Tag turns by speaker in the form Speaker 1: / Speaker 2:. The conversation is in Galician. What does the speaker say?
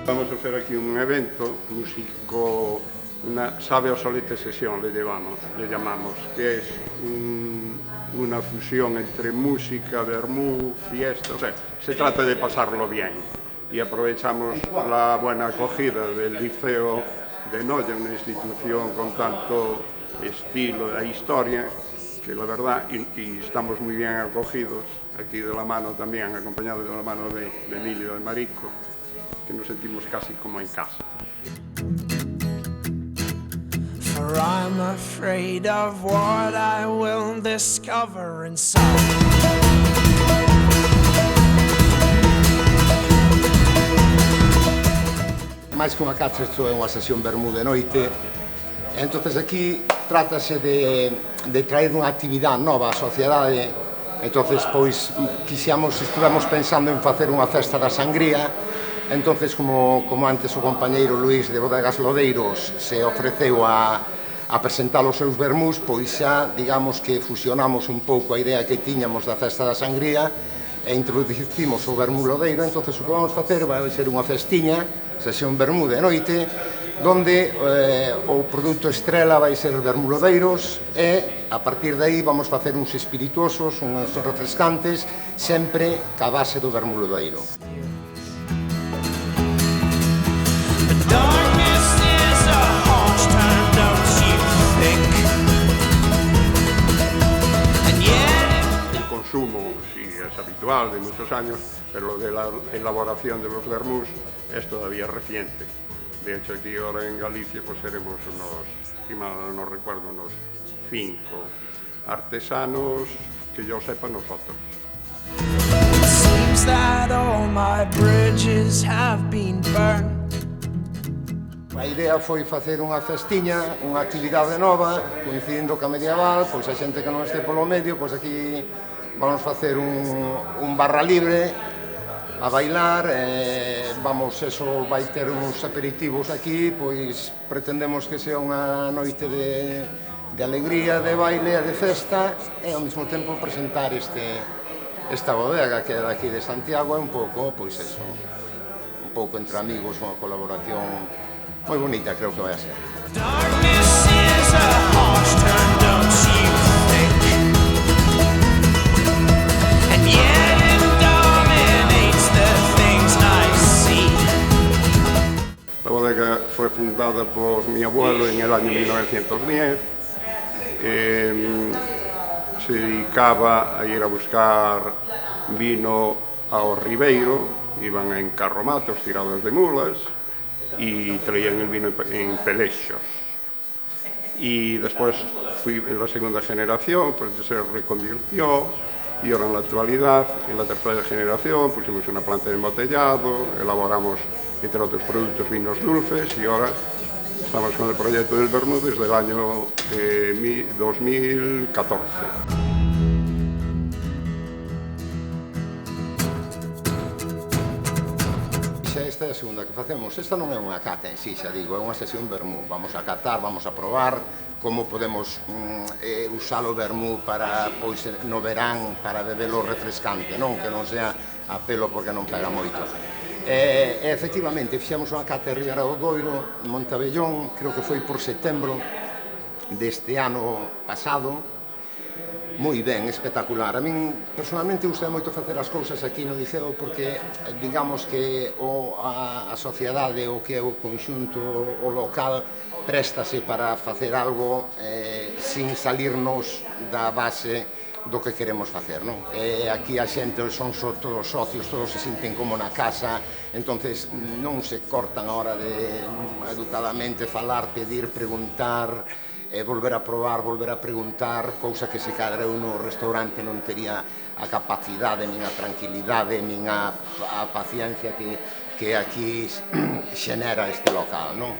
Speaker 1: Vamos a hacer aquí un evento músico, una sabe o solete sesión le llamamos, que es una fusión entre música, vermú, fiesta, o sea, se trata de pasarlo bien. Y aprovechamos la buena acogida del Liceo de Noia, una institución con tanto estilo e historia, que la verdad, y estamos muy bien acogidos, aquí de la mano también, acompañados de la mano de Emilio de Marico, que nos sentimos casi como en casa.
Speaker 2: For I'm afraid of what I will discover inside.
Speaker 3: Máis que unha cata, isto é unha sesión vermú de noite. Entonces aquí trátase de traer unha actividade nova á sociedade. Entonces, pois, estivemos pensando en facer unha festa da sangría. Entonces, como antes o compañeiro Luís de Bodegas Lodeiros se ofreceu a presentar os seus vermús, pois xa, digamos que fusionamos un pouco a idea que tiñamos da festa da sangría e introducimos o vermú lodeiro. Entonces, o que vamos facer vai ser unha festiña, sesión vermú de noite, donde o produto estrela vai ser vermú lodeiros e, a partir de aí, vamos facer uns espirituosos, uns refrescantes, sempre ca base do vermú lodeiro.
Speaker 1: Consumo, sí, es habitual de muchos años, pero lo de la elaboración de los vermús es todavía reciente. De hecho, aquí ahora en Galicia pues seremos unos, si mal no recuerdo, unos 5 artesanos que yo sepa nosotros.
Speaker 2: Seems that all my bridges have been burned.
Speaker 3: A idea foi facer unha festiña, unha actividade nova, coincidindo ca medieval, pois a xente que non este polo medio, pois aquí vamos facer un barra libre a bailar, eso vai ter uns aperitivos aquí, pois pretendemos que sea unha noite de alegría, de baile e de festa, e ao mesmo tempo presentar esta bodega que é daqui de Santiago, é un pouco, pois eso, un pouco entre amigos, unha colaboración moi bonita, creo que vai a ser.
Speaker 2: Darkness is a harsh turn, don't you think? And yet it dominates the things I see.
Speaker 1: La bodega fue fundada por mi abuelo en el año 1910. Se dedicaba a ir a buscar vino ao Ribeiro, iban en carromatos tirados de mulas y traían el vino en pelechos. Y después fui en la segunda generación, pues se reconvirtió, y ahora en la actualidad, en la tercera generación, pusimos una planta de embotellado, elaboramos, entre otros productos, vinos dulces, y ahora estamos con el proyecto del vermú desde el año 2014.
Speaker 3: Esta é a segunda que facemos. Esta non é unha cata en si, xa digo, é unha sesión vermú. Vamos a catar, vamos a probar como podemos usar o vermú para, pois, no verán, para bebelo refrescante, non? Que non sea a pelo porque non pega moito. Efectivamente, fixemos unha cata de Ribera do Doiro, en Montabellón, creo que foi por setembro deste ano pasado. Moi ben, espectacular. A min, personalmente, gusta moito facer as cousas aquí no Liceo porque, digamos que a sociedade, o que é o conxunto, o local, préstase para facer algo sin salirnos da base do que queremos facer, non? Aquí a xente son todos socios, todos se sinten como na casa, entonces non se cortan a hora de educadamente falar, pedir, preguntar, volver a probar, volver a preguntar, cousa que se cadra eu no restaurante non tería a capacidade, nin a tranquilidade, nin a paciencia que aquí xenera este local, non?